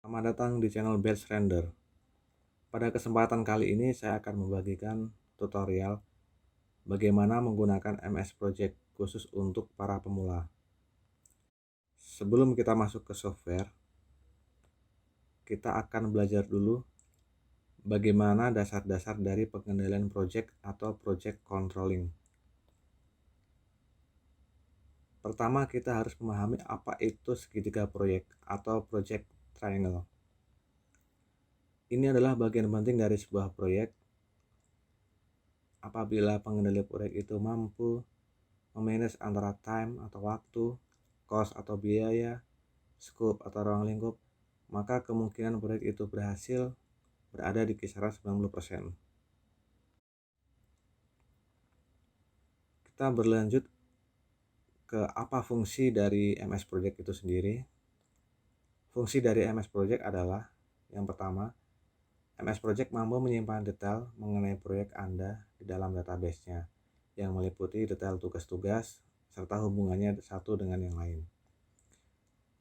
Selamat datang di channel Batch Render. Pada kesempatan kali ini saya akan membagikan tutorial bagaimana menggunakan MS Project khusus untuk para pemula. Sebelum kita masuk ke software, kita akan belajar dulu bagaimana dasar-dasar dari pengendalian project atau project controlling. Pertama, kita harus memahami apa itu segitiga proyek atau project triangle. Ini adalah bagian penting dari sebuah proyek. Apabila pengendali proyek itu mampu memanage antara time atau waktu, cost atau biaya, scope atau ruang lingkup, maka kemungkinan proyek itu berhasil berada di kisaran 90%. Kita berlanjut ke apa fungsi dari MS Project itu sendiri. Fungsi dari MS Project adalah yang pertama, MS Project mampu menyimpan detail mengenai proyek Anda di dalam database-nya yang meliputi detail tugas-tugas serta hubungannya satu dengan yang lain,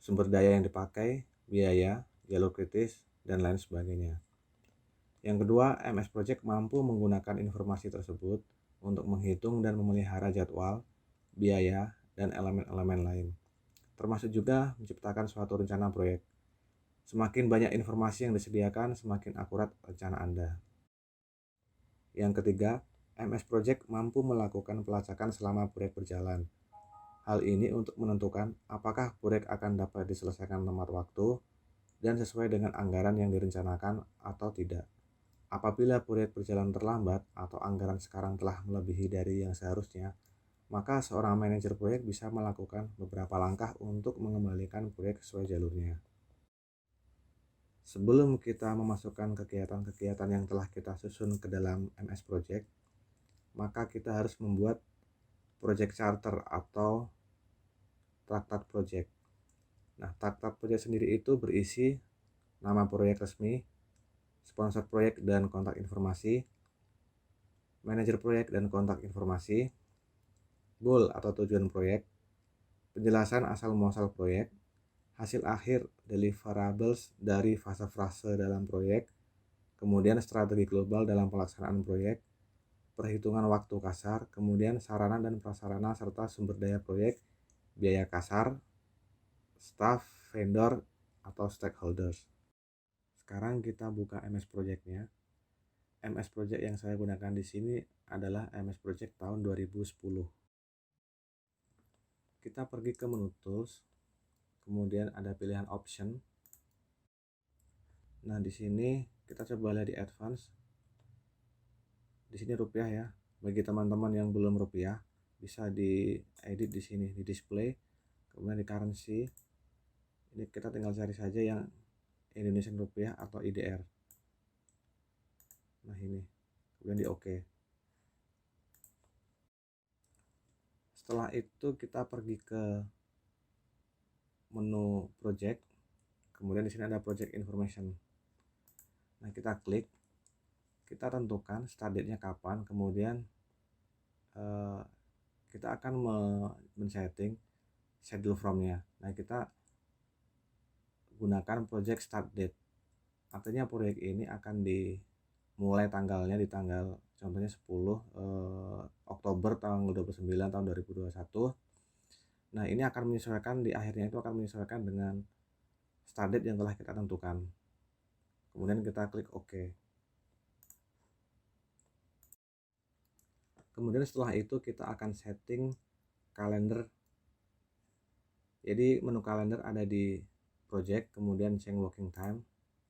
sumber daya yang dipakai, biaya, jalur kritis, dan lain sebagainya. Yang kedua, MS Project mampu menggunakan informasi tersebut untuk menghitung dan memelihara jadwal, biaya, dan elemen-elemen lain, termasuk juga menciptakan suatu rencana proyek. Semakin banyak informasi yang disediakan, semakin akurat rencana Anda. Yang ketiga, MS Project mampu melakukan pelacakan selama proyek berjalan. Hal ini untuk menentukan apakah proyek akan dapat diselesaikan tepat waktu dan sesuai dengan anggaran yang direncanakan atau tidak. Apabila proyek berjalan terlambat atau anggaran sekarang telah melebihi dari yang seharusnya, maka seorang manajer proyek bisa melakukan beberapa langkah untuk mengembalikan proyek sesuai jalurnya. Sebelum kita memasukkan kegiatan-kegiatan yang telah kita susun ke dalam MS Project, maka kita harus membuat project charter atau traktat project. Nah, traktat project sendiri itu berisi nama proyek resmi, sponsor proyek dan kontak informasi, manajer proyek dan kontak informasi, goal atau tujuan proyek, penjelasan asal-muasal proyek, hasil akhir deliverables dari fase-fase dalam proyek, kemudian strategi global dalam pelaksanaan proyek, perhitungan waktu kasar, kemudian sarana dan prasarana serta sumber daya proyek, biaya kasar, staff, vendor, atau stakeholders. Sekarang kita buka MS Project-nya. MS Project yang saya gunakan di sini adalah MS Project tahun 2010. Kita pergi ke menu Tools, kemudian ada pilihan Option. Nah, di sini kita coba lihat di Advance. Di sini rupiah ya. Bagi teman-teman yang belum rupiah, bisa diedit di sini di display, kemudian di currency. Ini kita tinggal cari saja yang Indonesian rupiah atau IDR. Nah, ini. Kemudian di OK. Setelah itu kita pergi ke menu project, kemudian di sini ada project information. Nah, kita klik, kita tentukan start date-nya kapan, kemudian kita akan men-setting schedule from-nya. Nah, kita gunakan project start date. Artinya proyek ini akan dimulai tanggalnya di tanggal contohnya 10 Oktober tanggal 29 tahun 2021. Nah, ini akan menyesuaikan di akhirnya itu akan menyesuaikan dengan start date yang telah kita tentukan. Kemudian kita klik OK. Kemudian setelah itu kita akan setting kalender. Jadi menu kalender ada di project, kemudian change working time.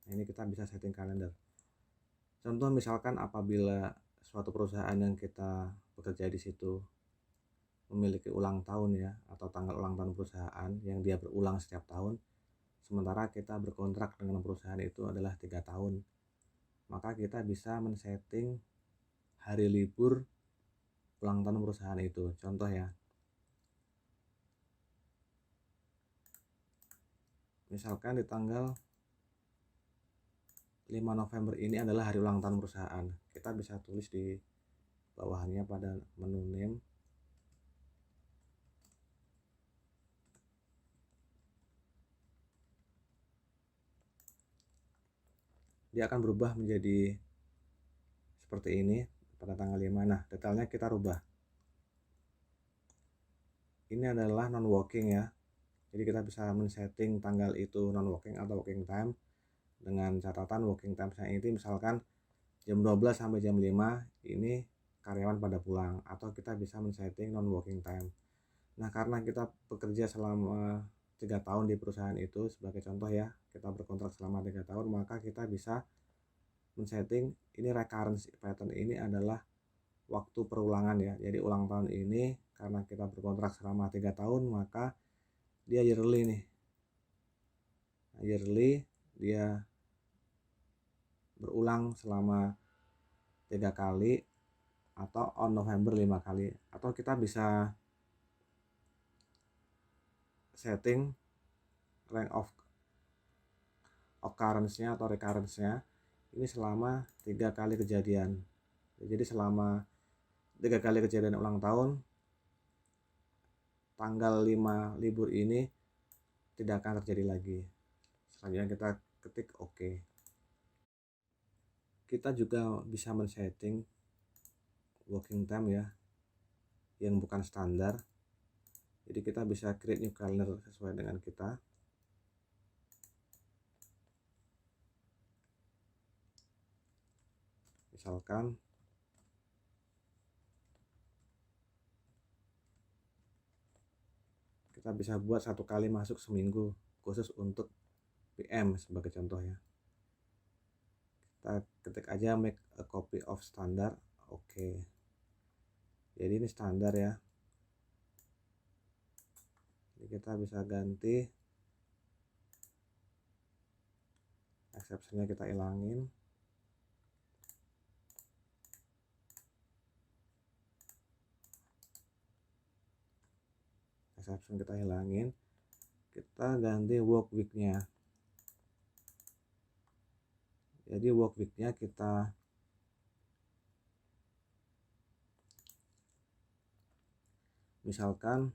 Nah, ini kita bisa setting kalender. Contoh misalkan apabila suatu perusahaan yang kita bekerja di situ memiliki ulang tahun ya, atau tanggal ulang tahun perusahaan yang dia berulang setiap tahun, sementara kita berkontrak dengan perusahaan itu adalah 3 tahun, maka kita bisa men-setting hari libur ulang tahun perusahaan itu. Contoh ya, misalkan di tanggal 5 November ini adalah hari ulang tahun perusahaan, kita bisa tulis di bawahnya pada menu name. dia akan berubah menjadi seperti ini pada tanggal 5. Nah, detailnya kita rubah. Ini adalah non working ya. Jadi kita bisa men-setting tanggal itu non working atau working time dengan catatan working time-nya ini misalkan jam 12 sampai jam 5 ini karyawan pada pulang, atau kita bisa men-setting non working time. Nah, karena kita bekerja selama 3 tahun di perusahaan itu, sebagai contoh ya, kita berkontrak selama 3 tahun, maka kita bisa men-setting ini recurrence pattern ini adalah waktu perulangan ya. Jadi ulang tahun ini karena kita berkontrak selama 3 tahun, maka dia yearly nih. Yearly dia berulang selama 3 kali atau on November 5 kali, atau kita bisa setting rank of occurrence-nya atau recurrence-nya ini selama 3 kali kejadian. Jadi selama 3 kali kejadian ulang tahun, tanggal 5 libur ini tidak akan terjadi lagi. Selanjutnya kita ketik OK. Kita juga bisa men-setting working time ya yang bukan standar. Jadi kita bisa create new calendar sesuai dengan kita. Misalkan kita bisa buat 1 kali masuk seminggu khusus untuk PM sebagai contoh ya. Kita ketik aja make a copy of standard. Oke. Jadi ini standar ya. Jadi kita bisa ganti exception-nya, kita ilangin. Exception kita hilangin. Kita ganti work week-nya. Jadi work week-nya kita misalkan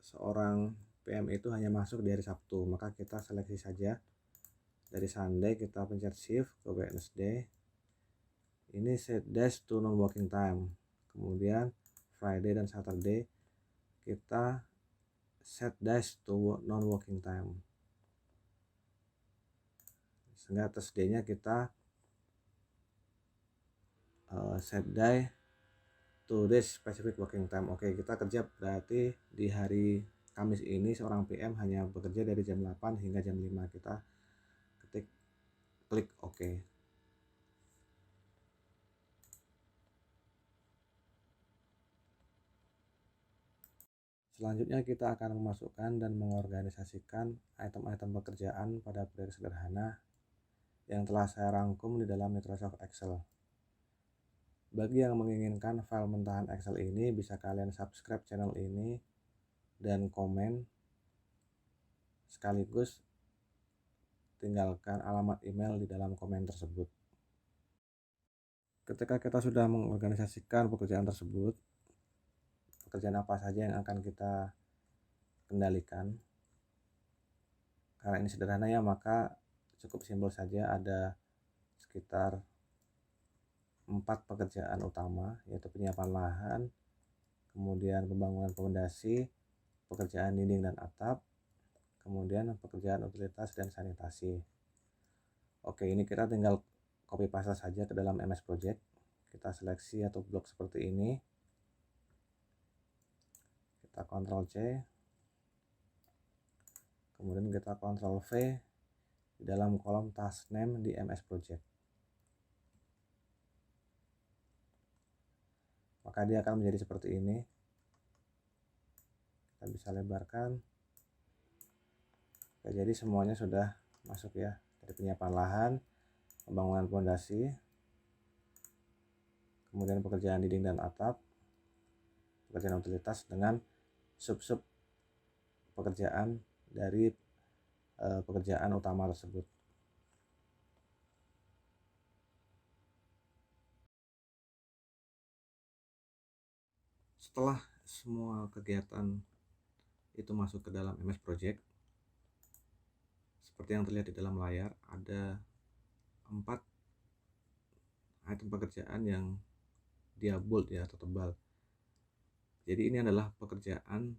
seorang PM itu hanya masuk di hari Sabtu, maka kita seleksi saja dari Sunday, kita pencet shift ke Wednesday. Ini set dash to non working time. Kemudian Friday dan Saturday kita set dash to non working time. Sehingga Thursday-nya kita set day to this specific working time. Oke, kita kerja berarti di hari Kamis ini seorang PM hanya bekerja dari jam 8 hingga jam 5. Kita ketik klik OK. Selanjutnya kita akan memasukkan dan mengorganisasikan item-item pekerjaan pada proyek sederhana yang telah saya rangkum di dalam Microsoft Excel. Bagi yang menginginkan file mentahan Excel ini, bisa kalian subscribe channel ini dan komen, sekaligus tinggalkan alamat email di dalam komen tersebut. Ketika kita sudah mengorganisasikan pekerjaan tersebut, pekerjaan apa saja yang akan kita kendalikan, karena ini sederhana ya, maka cukup simpel saja. Ada sekitar 4 pekerjaan utama, yaitu penyiapan lahan, kemudian pembangunan fondasi, pekerjaan dinding dan atap, kemudian pekerjaan utilitas dan sanitasi. Oke, ini kita tinggal copy paste saja ke dalam MS Project. Kita seleksi atau blok seperti ini, kita Ctrl C, kemudian kita Ctrl V di dalam kolom task name di MS Project. Maka dia akan menjadi seperti ini. Kita bisa lebarkan. Oke, jadi semuanya sudah masuk ya, dari penyiapan lahan, pembangunan fondasi, kemudian pekerjaan dinding dan atap, pekerjaan utilitas dengan sub-sub pekerjaan dari pekerjaan utama tersebut. Setelah semua kegiatan itu masuk ke dalam MS Project, seperti yang terlihat di dalam layar, ada 4 item pekerjaan yang dia bold ya atau tebal. Jadi ini adalah pekerjaan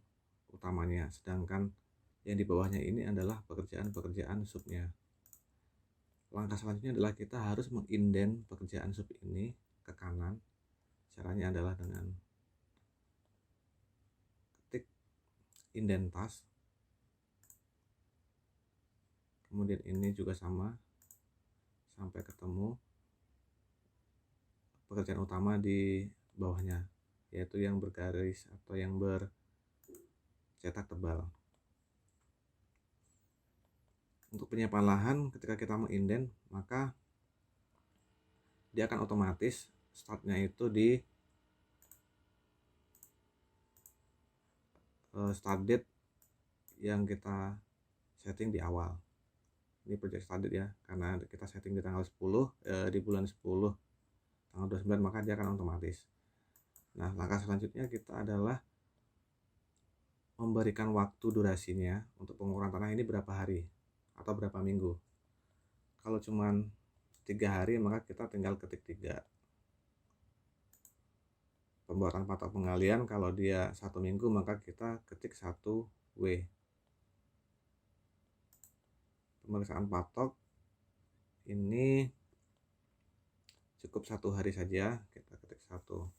utamanya, sedangkan yang di bawahnya ini adalah pekerjaan-pekerjaan subnya. Langkah selanjutnya adalah kita harus mengindent pekerjaan sub ini ke kanan. Caranya adalah dengan ketik indent task. Kemudian ini juga sama, sampai ketemu pekerjaan utama di bawahnya, yaitu yang bergaris atau yang bercetak tebal. Untuk penyiapan lahan, ketika kita mengindent, maka dia akan otomatis startnya itu di start date yang kita setting di awal. Ini project start date ya, karena kita setting di tanggal 10 di bulan 10 tanggal 29, maka dia akan otomatis. Nah, langkah selanjutnya kita adalah memberikan waktu durasinya untuk pengukuran tanah ini berapa hari atau berapa minggu. Kalau cuman 3 hari, maka kita tinggal ketik 3. Pembuatan patok penggalian kalau dia 1 minggu, maka kita ketik 1 W. Pemeriksaan patok ini cukup 1 hari saja, kita ketik 1.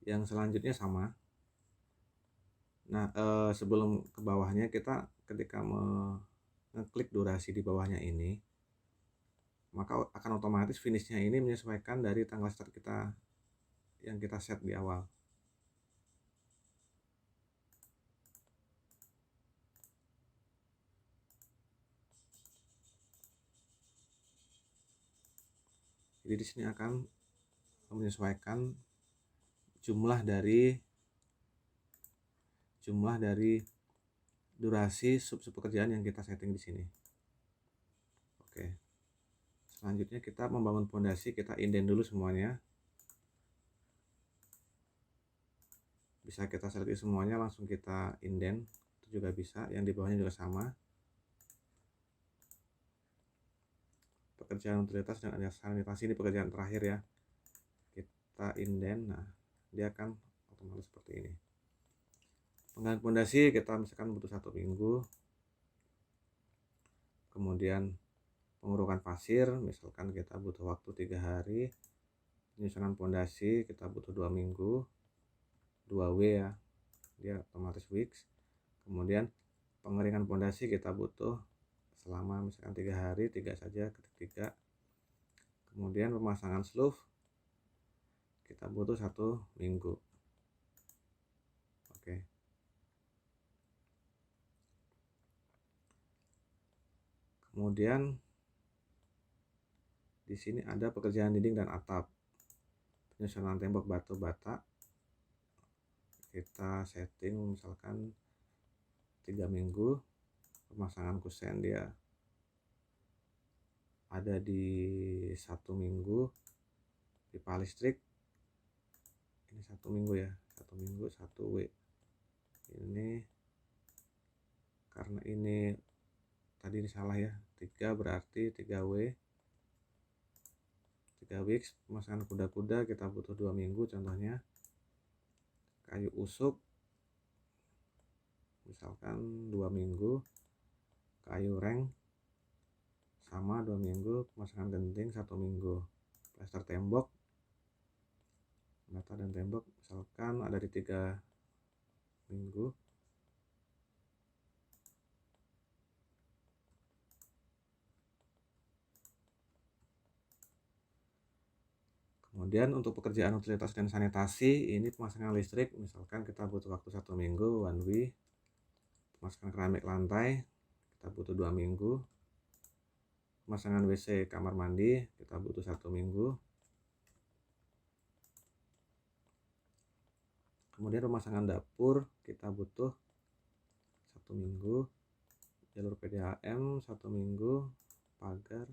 Yang selanjutnya sama. Nah, sebelum ke bawahnya, kita ketika mengeklik durasi di bawahnya ini, maka akan otomatis finishnya ini menyesuaikan dari tanggal start kita yang kita set di awal. Jadi di sini akan menyesuaikan jumlah dari durasi sub pekerjaan yang kita setting di sini. Oke. Selanjutnya kita membangun fondasi, kita indent dulu semuanya. Bisa kita select semuanya, langsung kita indent, itu juga bisa. Yang di bawahnya juga sama. Pekerjaan utilitas dan sanitasi ini pekerjaan terakhir ya. Kita indent, nah dia akan otomatis seperti ini. Penggalian fondasi kita misalkan butuh 1 minggu. Kemudian pengurukan pasir, misalkan kita butuh waktu 3 hari. Penyusunan fondasi kita butuh 2 minggu, 2W ya, dia otomatis weeks. Kemudian pengeringan fondasi kita butuh selama misalkan 3 hari, 3 saja, ketik 3. Kemudian pemasangan slough kita butuh 1 minggu. Oke. Kemudian di sini ada pekerjaan dinding dan atap. Penyusunan tembok batu bata kita setting misalkan 3 minggu. Pemasangan kusen dia ada di 1 minggu. Pipa listrik ini 1 minggu ya, 1 minggu 1W. Ini karena ini tadi ini salah ya, 3 berarti 3W, 3 weeks. Pemasangan kuda-kuda kita butuh 2 minggu contohnya. Kayu usuk misalkan 2 minggu. Kayu reng sama 2 minggu. Pemasangan genting 1 minggu. Plester tembok, bata dan tembok misalkan ada di 3 minggu. Kemudian untuk pekerjaan utilitas dan sanitasi ini pemasangan listrik misalkan kita butuh waktu 1 minggu, 1W. Pemasangan keramik lantai kita butuh 2 minggu. Pemasangan WC kamar mandi kita butuh 1 minggu. Kemudian pemasangan dapur kita butuh 1 minggu. Jalur PDAM 1 minggu. Pagar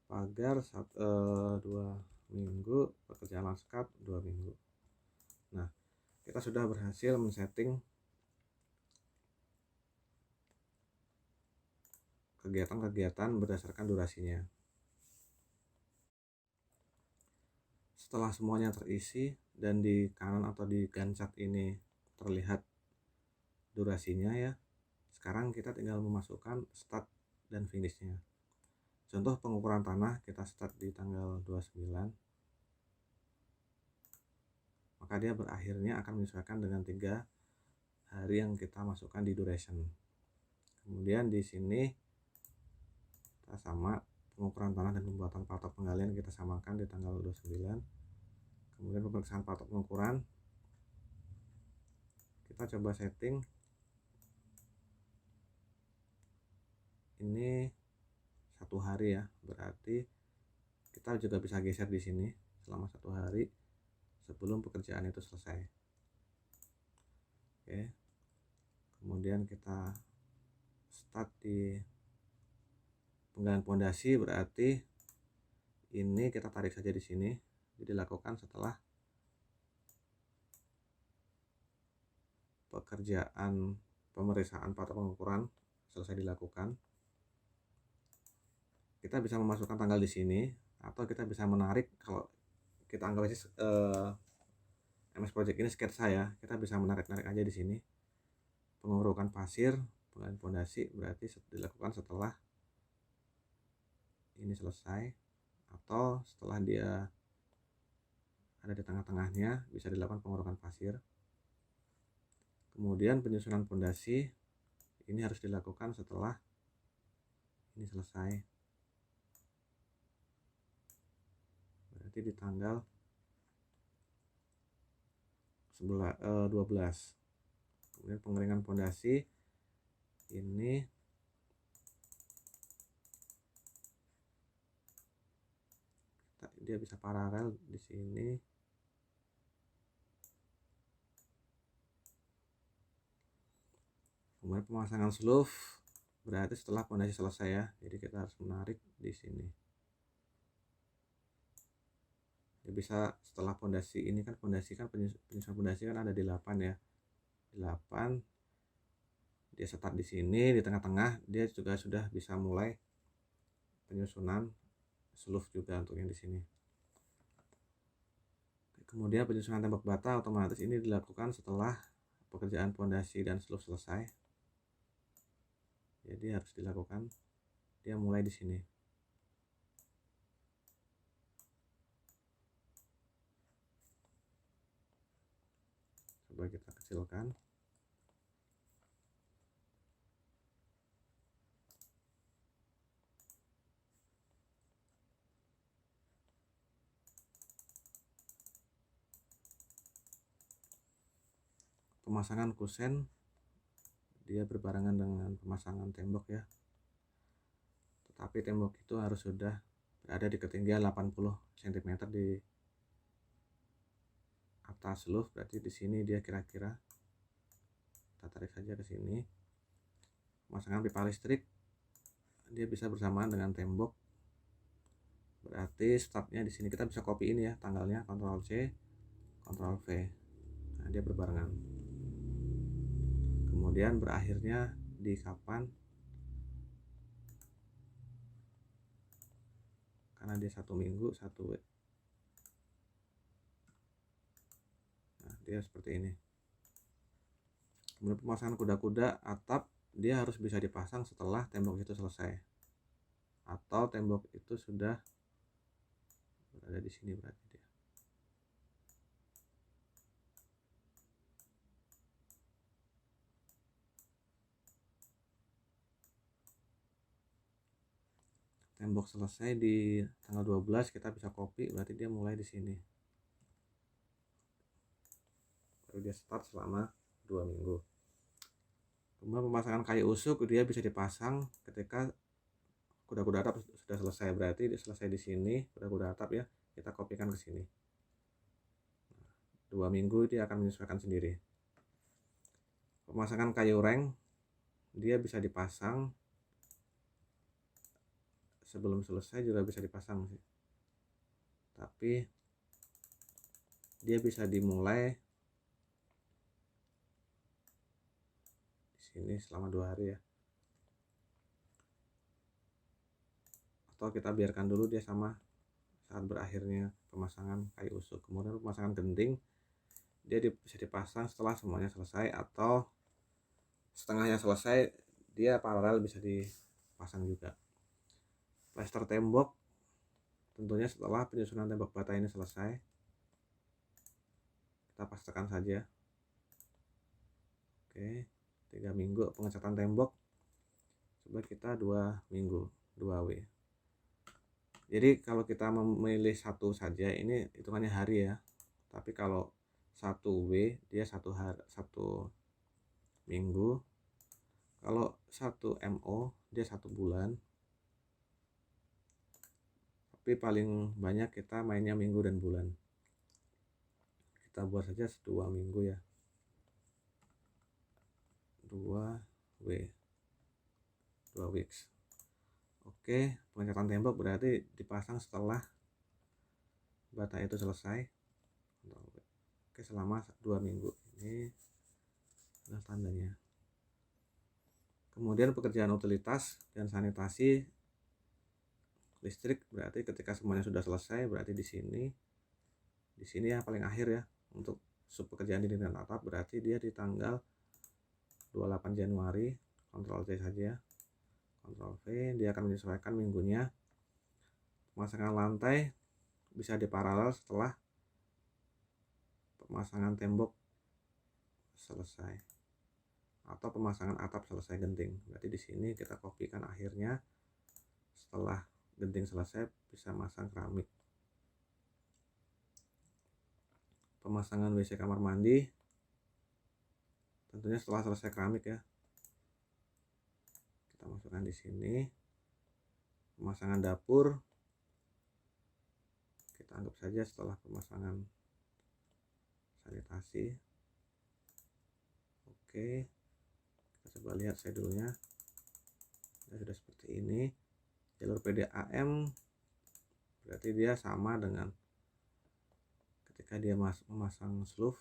2 minggu. Pekerjaan lanskap 2 minggu. Nah, kita sudah berhasil men-setting kegiatan-kegiatan berdasarkan durasinya. Setelah semuanya terisi dan di kanan atau di Gantt ini terlihat durasinya ya, sekarang kita tinggal memasukkan start dan finishnya. Contoh pengukuran tanah kita start di tanggal 29, maka dia berakhirnya akan menyesuaikan dengan 3 hari yang kita masukkan di duration. Kemudian di sini kita sama pengukuran tanah dan pembuatan patok penggalian kita samakan di tanggal 29. Kemudian pemeriksaan patok pengukuran kita coba setting ini 1 hari ya, berarti kita juga bisa geser di sini selama 1 hari sebelum pekerjaan itu selesai. Oke, kemudian kita start di penggalian pondasi, berarti ini kita tarik saja di sini. Jadi dilakukan setelah pekerjaan pemeriksaan patok pengukuran selesai dilakukan. Kita bisa memasukkan tanggal di sini atau kita bisa menarik. Kalau kita anggap aja MS Project ini sketsa ya, kita bisa menarik-narik aja di sini. Pengurukan pasir, penggalian pondasi berarti dilakukan setelah ini selesai atau setelah dia ada di tengah-tengahnya bisa dilakukan pengurukan pasir. Kemudian penyusunan pondasi ini harus dilakukan setelah ini selesai, berarti di tanggal 12. Kemudian pengeringan pondasi ini dia bisa paralel di sini. Kemudian pemasangan slough berarti setelah pondasi selesai ya, jadi kita harus menarik di sini. Ya bisa setelah pondasi ini kan penyusunan pondasi kan ada di 8 ya. 8 dia start di sini, di tengah-tengah dia juga sudah bisa mulai penyusunan slough juga untuk yang di sini. Kemudian penyusunan tembok bata otomatis ini dilakukan setelah pekerjaan pondasi dan slough selesai. Jadi harus dilakukan, dia mulai di sini. Coba kita kecilkan. Pemasangan kusen dia berbarengan dengan pemasangan tembok ya. Tetapi tembok itu harus sudah berada di ketinggian 80 cm di atas slough, berarti di sini dia kira-kira kita tarik saja ke sini. Pemasangan pipa listrik dia bisa bersamaan dengan tembok, berarti startnya di sini kita bisa copy ini ya tanggalnya, Ctrl C Ctrl V. Nah, dia berbarengan. Kemudian berakhirnya di kapan, karena dia 1 minggu 1. Nah, dia seperti ini. Kemudian pemasangan kuda-kuda atap dia harus bisa dipasang setelah tembok itu selesai atau tembok itu sudah berada di sini, berarti dia. Tembok selesai di tanggal 12, kita bisa copy, berarti dia mulai di sini. Baru dia start selama 2 minggu. Kemudian pemasangan kayu usuk dia bisa dipasang ketika kuda-kuda atap sudah selesai, berarti selesai di sini kuda-kuda atap ya, kita kopikan ke sini. 2 minggu dia akan menyesuaikan sendiri. Pemasangan kayu reng dia bisa dipasang sebelum selesai, juga bisa dipasang sih, tapi dia bisa dimulai di sini selama 2 hari ya, atau kita biarkan dulu dia sama saat berakhirnya pemasangan kayu usuk. Kemudian pemasangan genting dia bisa dipasang setelah semuanya selesai, atau setengahnya selesai dia paralel bisa dipasang juga. Plester tembok tentunya setelah penyusunan tembok bata ini selesai, kita pastikan saja. Oke, 3 minggu. Pengecatan tembok coba kita 2 minggu, 2W. Jadi kalau kita memilih satu saja ini hitungannya hari ya, tapi kalau 1W dia 1 minggu, kalau 1MO dia 1 bulan, tapi paling banyak kita mainnya minggu dan bulan. Kita buat saja 2 minggu ya, 2W, 2 weeks. Oke, pengecatan tembok berarti dipasang setelah bata itu selesai. Oke, selama 2 minggu. Ini adalah tandanya. Kemudian pekerjaan utilitas dan sanitasi listrik berarti ketika semuanya sudah selesai, berarti di sini yang paling akhir ya. Untuk sub pekerjaan dinding dan atap berarti dia di tanggal 28 Januari. Ctrl C saja, Ctrl V, dia akan menyesuaikan minggunya. Pemasangan lantai bisa diparalel setelah pemasangan tembok selesai atau pemasangan atap selesai genting. Berarti di sini kita kopikan akhirnya setelah genting selesai bisa masang keramik. Pemasangan WC kamar mandi tentunya setelah selesai keramik ya. Kita masukkan di sini. Pemasangan dapur kita anggap saja setelah pemasangan sanitasi. Oke, kita coba lihat schedule-nya. Sudah seperti ini. Jalur PDAM berarti dia sama dengan ketika dia memasang sloof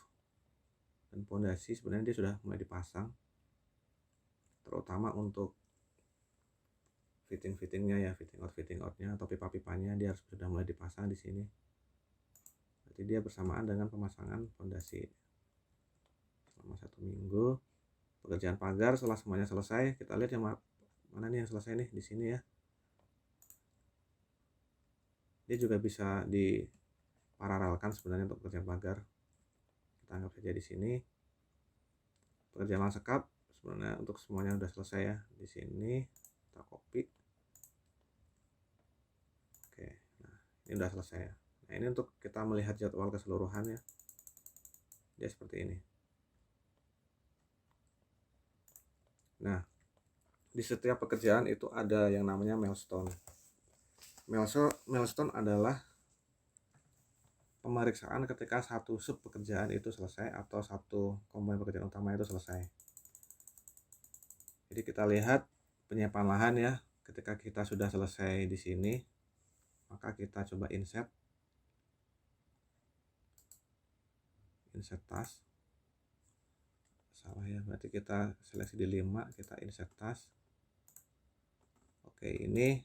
dan pondasi, sebenarnya dia sudah mulai dipasang, terutama untuk fitting-fittingnya ya, fitting outnya atau pipa-pipanya dia harus sudah mulai dipasang di sini. Berarti dia bersamaan dengan pemasangan pondasi selama 1 minggu. Pekerjaan pagar setelah semuanya selesai, kita lihat yang mana nih yang selesai nih, di sini ya. Dia juga bisa diparalelkan sebenarnya untuk pekerjaan pagar. Kita anggap saja di sini. Pekerjaan lansekap sebenarnya untuk semuanya sudah selesai ya. Di sini kita copy. Oke, nah ini udah selesai ya. Nah ini untuk kita melihat jadwal keseluruhan ya. Dia seperti ini. Nah, di setiap pekerjaan itu ada yang namanya milestone. Milestone adalah pemeriksaan ketika satu sub pekerjaan itu selesai atau satu komponen pekerjaan utama itu selesai. Jadi kita lihat penyiapan lahan ya. Ketika kita sudah selesai di sini, maka kita coba insert task. Salah ya, berarti kita seleksi di 5, kita insert task. Oke, ini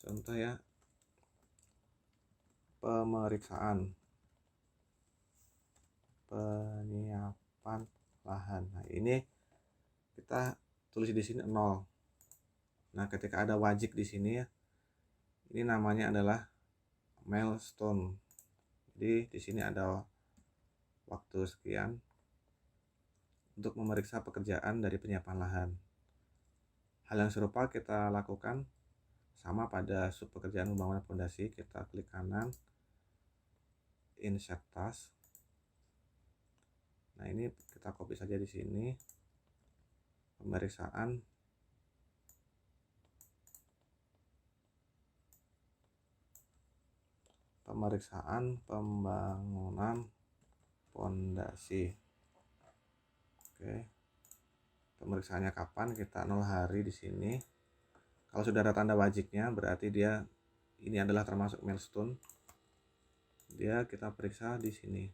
contoh ya, pemeriksaan penyiapan lahan. Nah, ini kita tulis di sini 0. Nah, ketika ada wajib di sini ya, ini namanya adalah milestone. Jadi di sini ada waktu sekian untuk memeriksa pekerjaan dari penyiapan lahan. Hal yang serupa kita lakukan sama pada sub pekerjaan pembangunan fondasi. Kita klik kanan, insert task. Nah, ini kita copy saja di sini. Pemeriksaan pembangunan fondasi. Oke. Pemeriksaannya kapan? Kita 0 hari di sini. Kalau sudah ada tanda wajibnya berarti dia ini adalah termasuk milestone. Dia kita periksa di sini.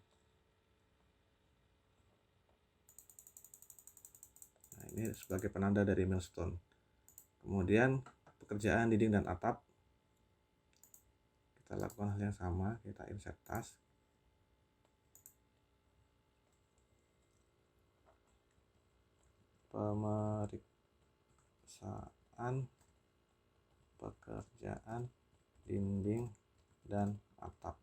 Nah, ini sebagai penanda dari milestone. Kemudian pekerjaan dinding dan atap Kita lakukan hal yang sama, kita insert task. Pemeriksaan pekerjaan dinding dan atap.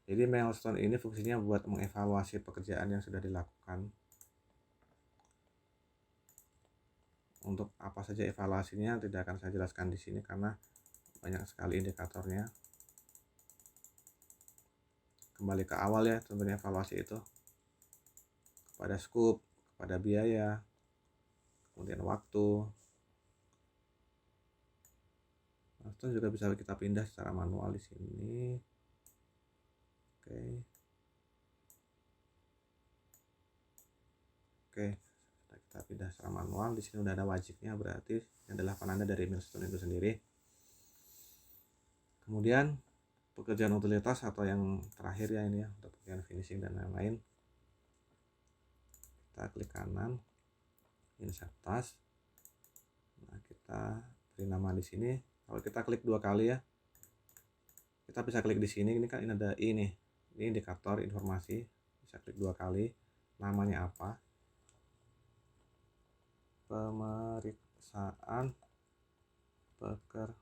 Jadi milestone ini fungsinya buat mengevaluasi pekerjaan yang sudah dilakukan. Untuk apa saja evaluasinya tidak akan saya jelaskan di sini karena banyak sekali indikatornya. Kembali ke awal ya, tentunya evaluasi itu kepada scope, kepada biaya, kemudian waktu. Itu juga bisa kita pindah secara manual di sini. Oke, kita pindah secara manual. Di sini udah ada wajibnya, berarti ini adalah penanda dari milestone itu sendiri. Kemudian pekerjaan utilitas atau yang terakhir ya ini ya, untuk pekerjaan finishing dan lain-lain. Kita klik kanan, insert task. Nah, kita beri nama di sini. Kalau kita klik 2 kali ya, kita bisa klik di sini. Ini kan ini ada ini indikator informasi. Bisa klik 2 kali. Namanya apa? Pemeriksaan pekerjaan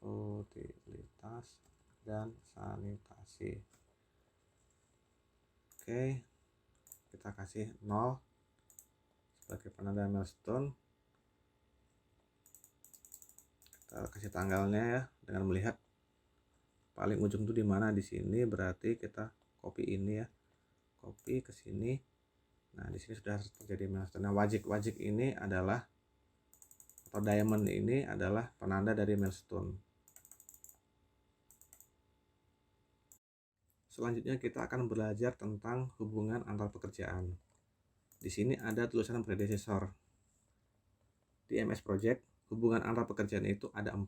utilitas dan sanitasi. Oke, kita kasih 0 sebagai penanda milestone. Kita kasih tanggalnya ya, dengan melihat paling ujung itu di mana. Di sini berarti kita copy ini ya, copy ke sini. Nah, di sini sudah terjadi milestone. Nah, wajik ini adalah, atau diamond ini adalah penanda dari milestone. Selanjutnya kita akan belajar tentang hubungan antar pekerjaan. Di sini ada tulisan predecessor. Di MS Project, hubungan antar pekerjaan itu ada 4.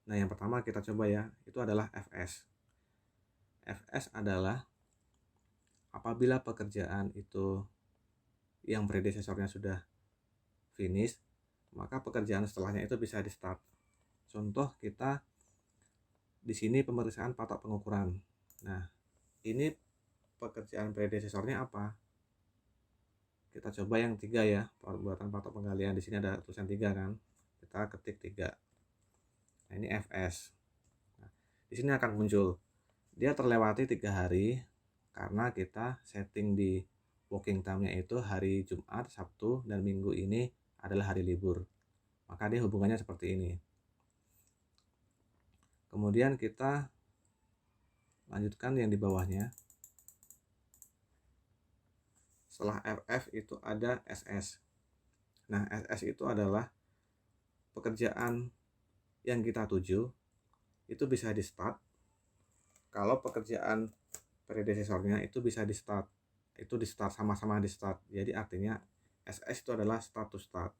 Nah, yang pertama kita coba ya, itu adalah FS. FS adalah apabila pekerjaan itu yang predecessornya sudah finish, maka pekerjaan setelahnya itu bisa di start. Contoh kita di sini pemeriksaan patok pengukuran. Nah, ini pekerjaan predecessornya apa? Kita coba yang 3 ya, pembuatan patok penggalian. Di sini ada tulisan 3 kan. Kita ketik 3. Nah, ini FS. Nah, di sini akan muncul. Dia terlewati 3 hari karena kita setting di working time-nya itu hari Jumat, Sabtu, dan Minggu ini adalah hari libur. Maka dia hubungannya seperti ini. Kemudian kita lanjutkan yang di bawahnya. Setelah FF itu ada SS. Nah, SS itu adalah pekerjaan yang kita tuju itu bisa di start kalau pekerjaan predecessornya itu bisa di start. Itu di start, sama-sama di start. Jadi artinya SS itu adalah start to start.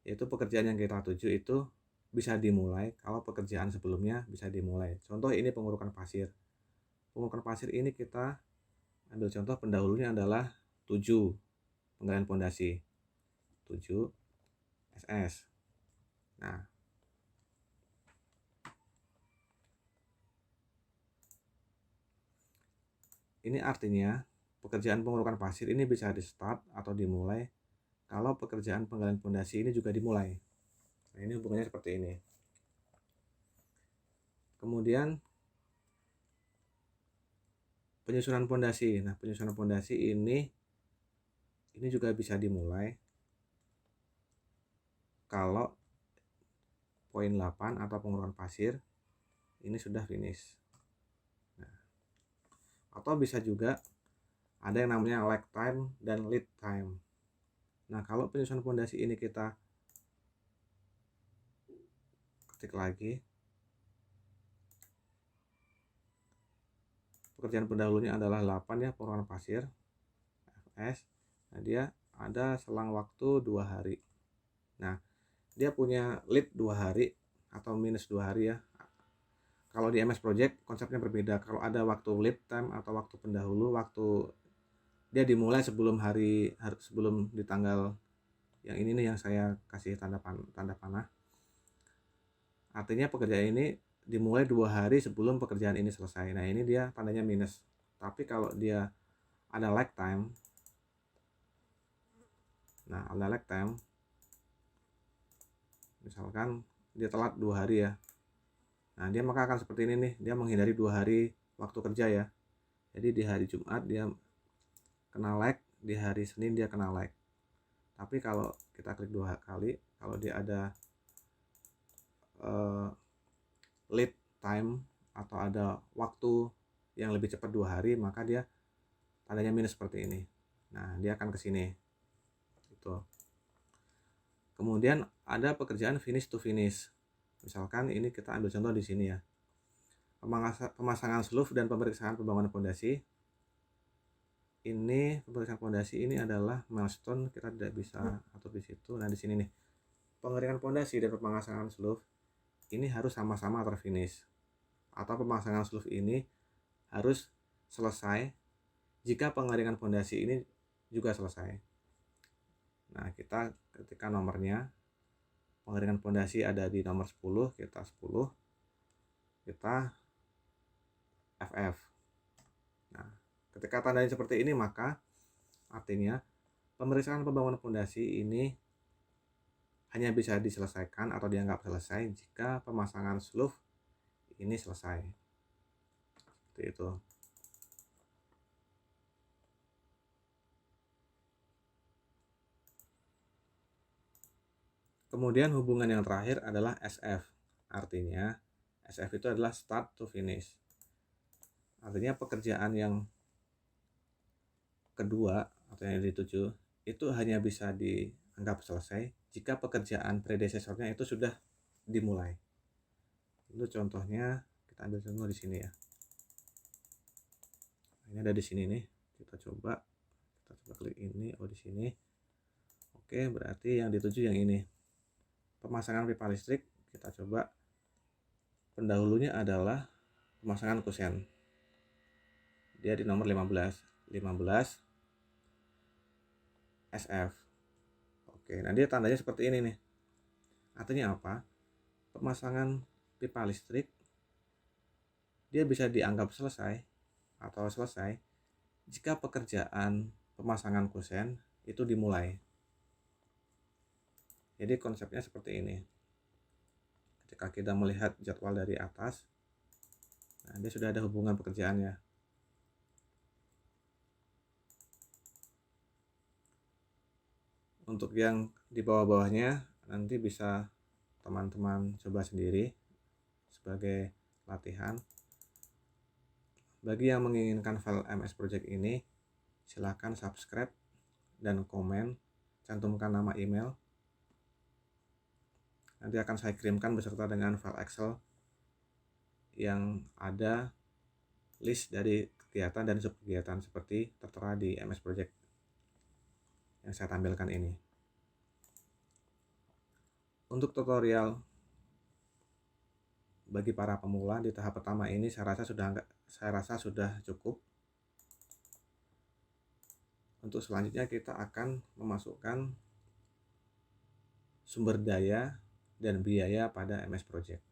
Yaitu pekerjaan yang kita tuju itu bisa dimulai kalau pekerjaan sebelumnya bisa dimulai. Contoh ini pengurukan pasir. Pengurukan pasir ini kita ambil contoh pendahulunya adalah 7 penggalian pondasi. 7 SS. Nah, ini artinya pekerjaan pengurukan pasir ini bisa di start atau dimulai kalau pekerjaan penggalian pondasi ini juga dimulai. Nah, ini hubungannya seperti ini. Kemudian penyusunan pondasi. Nah, penyusunan pondasi ini juga bisa dimulai kalau poin 8 atau pengurukan pasir ini sudah finish. Nah, atau bisa juga ada yang namanya lag time dan lead time. Nah, kalau penyusunan pondasi ini kita ketik lagi, pekerjaan pendahulunya adalah 8 ya, pengurukan pasir FS. Nah, dia ada selang waktu 2 hari. Nah, dia punya lead 2 hari atau minus 2 hari ya. Kalau di MS Project konsepnya berbeda. Kalau ada waktu lead time atau waktu pendahulu, waktu dia dimulai sebelum sebelum di tanggal yang ini nih yang saya kasih tanda panah. Artinya pekerjaan ini dimulai 2 hari sebelum pekerjaan ini selesai. Nah, ini dia tandanya minus. Tapi kalau dia ada lag time, misalkan dia telat 2 hari ya. Nah, dia maka akan seperti ini nih, dia menghindari 2 hari waktu kerja ya. Jadi di hari Jumat dia kena lag, di hari Senin dia kena lag. Tapi kalau kita klik 2 kali, kalau dia ada lead time atau ada waktu yang lebih cepat 2 hari, maka dia tandanya minus seperti ini. Nah, dia akan ke sini. Gitu. Kemudian ada pekerjaan finish to finish. Misalkan ini kita ambil contoh di sini ya. Pemasangan sloof dan pemeriksaan pembangunan fondasi. Ini pemeriksaan fondasi ini adalah milestone, kita tidak bisa atur di situ. Nah, di sini nih. Pengeringan fondasi dan pemasangan sloof ini harus sama-sama terfinish. Atau pemasangan sloof ini harus selesai jika pengeringan fondasi ini juga selesai. Nah, kita ketika nomornya pengeringan fondasi ada di nomor 10, kita 10, kita FF. Nah, ketika tandanya seperti ini, maka artinya pemeriksaan pembangunan fondasi ini hanya bisa diselesaikan atau dianggap selesai jika pemasangan sloof ini selesai. Seperti itu. Kemudian hubungan yang terakhir adalah SF. Artinya SF itu adalah start to finish. Artinya pekerjaan yang kedua atau yang dituju itu hanya bisa dianggap selesai jika pekerjaan predecesornya itu sudah dimulai. Itu contohnya, kita ambil contoh di sini ya. Ini ada di sini nih. Kita coba klik ini, di sini. Oke, berarti yang dituju yang ini. Pemasangan pipa listrik, kita coba. Pendahulunya adalah pemasangan kusen. Dia di nomor 15 SF. Oke, nah dia tandanya seperti ini nih. Artinya apa? Pemasangan pipa listrik dia bisa dianggap selesai atau selesai jika pekerjaan pemasangan kusen itu dimulai. Jadi konsepnya seperti ini. Ketika kita melihat jadwal dari atas, nah dia sudah ada hubungan pekerjaannya. Untuk yang di bawah-bawahnya nanti bisa teman-teman coba sendiri sebagai latihan. Bagi yang menginginkan file MS Project ini, silakan subscribe dan komen, cantumkan nama email. Nanti akan saya kirimkan beserta dengan file Excel yang ada list dari kegiatan dan subkegiatan seperti tertera di MS Project yang saya tampilkan ini. Untuk tutorial bagi para pemula di tahap pertama ini saya rasa sudah cukup. Untuk selanjutnya kita akan memasukkan sumber daya dan biaya pada MS Project.